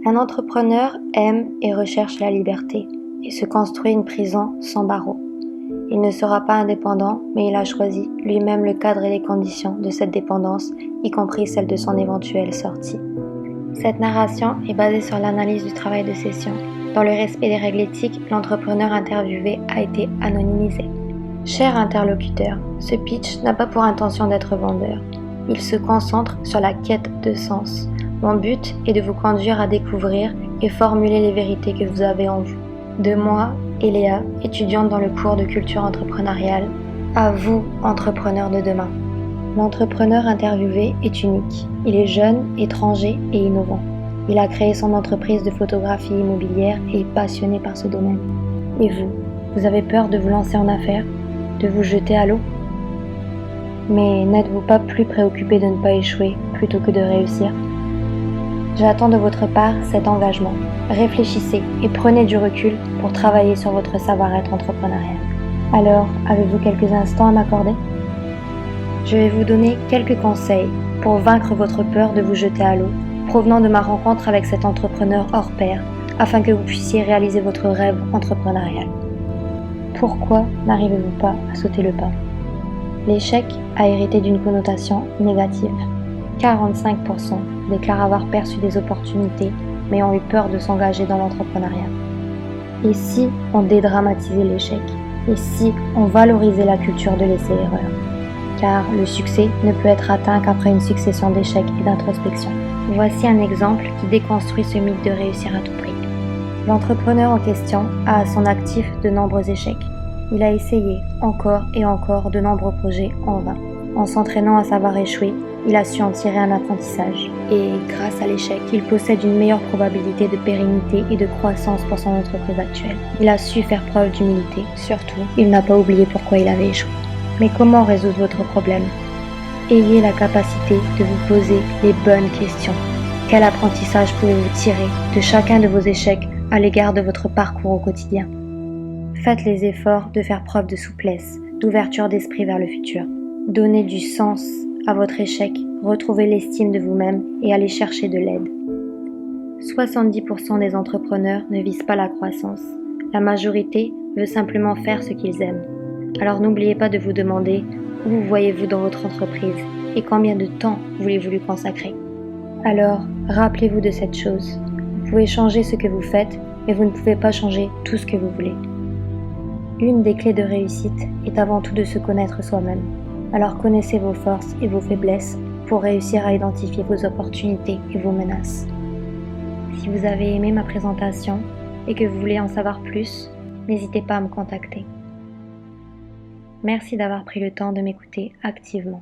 Un entrepreneur aime et recherche la liberté et se construit une prison sans barreaux. Il ne sera pas indépendant, mais il a choisi lui-même le cadre et les conditions de cette dépendance, y compris celle de son éventuelle sortie. Cette narration est basée sur l'analyse du travail de session. Dans le respect des règles éthiques, l'entrepreneur interviewé a été anonymisé. Cher interlocuteur, ce pitch n'a pas pour intention d'être vendeur. Il se concentre sur la quête de sens. Mon but est de vous conduire à découvrir et formuler les vérités que vous avez en vous. De moi, Eléa, étudiante dans le cours de culture entrepreneuriale, à vous, entrepreneurs de demain. L'entrepreneur interviewé est unique. Il est jeune, étranger et innovant. Il a créé son entreprise de photographie immobilière et est passionné par ce domaine. Et vous avez peur de vous lancer en affaires, de vous jeter à l'eau? Mais n'êtes-vous pas plus préoccupé de ne pas échouer plutôt que de réussir? J'attends de votre part cet engagement. Réfléchissez et prenez du recul pour travailler sur votre savoir-être entrepreneurial. Alors, avez-vous quelques instants à m'accorder? Je vais vous donner quelques conseils pour vaincre votre peur de vous jeter à l'eau, provenant de ma rencontre avec cet entrepreneur hors pair, afin que vous puissiez réaliser votre rêve entrepreneurial. Pourquoi n'arrivez-vous pas à sauter le pas? L'échec a hérité d'une connotation négative. 45% déclarent avoir perçu des opportunités, mais ont eu peur de s'engager dans l'entrepreneuriat. Et si on dédramatisait l'échec? Et si on valorisait la culture de l'essai-erreur? Car le succès ne peut être atteint qu'après une succession d'échecs et d'introspection. Voici un exemple qui déconstruit ce mythe de réussir à tout prix. L'entrepreneur en question a à son actif de nombreux échecs. Il a essayé encore et encore de nombreux projets en vain. En s'entraînant à savoir échouer, il a su en tirer un apprentissage. Et grâce à l'échec, il possède une meilleure probabilité de pérennité et de croissance pour son entreprise actuelle. Il a su faire preuve d'humilité. Surtout, il n'a pas oublié pourquoi il avait échoué. Mais comment résoudre votre problème? Ayez la capacité de vous poser les bonnes questions. Quel apprentissage pouvez-vous tirer de chacun de vos échecs à l'égard de votre parcours au quotidien? Faites les efforts de faire preuve de souplesse, d'ouverture d'esprit vers le futur. Donnez du sens à votre échec, retrouvez l'estime de vous-même et allez chercher de l'aide. 70% des entrepreneurs ne visent pas la croissance. La majorité veut simplement faire ce qu'ils aiment. Alors n'oubliez pas de vous demander où voyez-vous dans votre entreprise et combien de temps voulez-vous lui consacrer. Alors, rappelez-vous de cette chose. Vous pouvez changer ce que vous faites, mais vous ne pouvez pas changer tout ce que vous voulez. Une des clés de réussite est avant tout de se connaître soi-même. Alors connaissez vos forces et vos faiblesses pour réussir à identifier vos opportunités et vos menaces. Si vous avez aimé ma présentation et que vous voulez en savoir plus, n'hésitez pas à me contacter. Merci d'avoir pris le temps de m'écouter activement.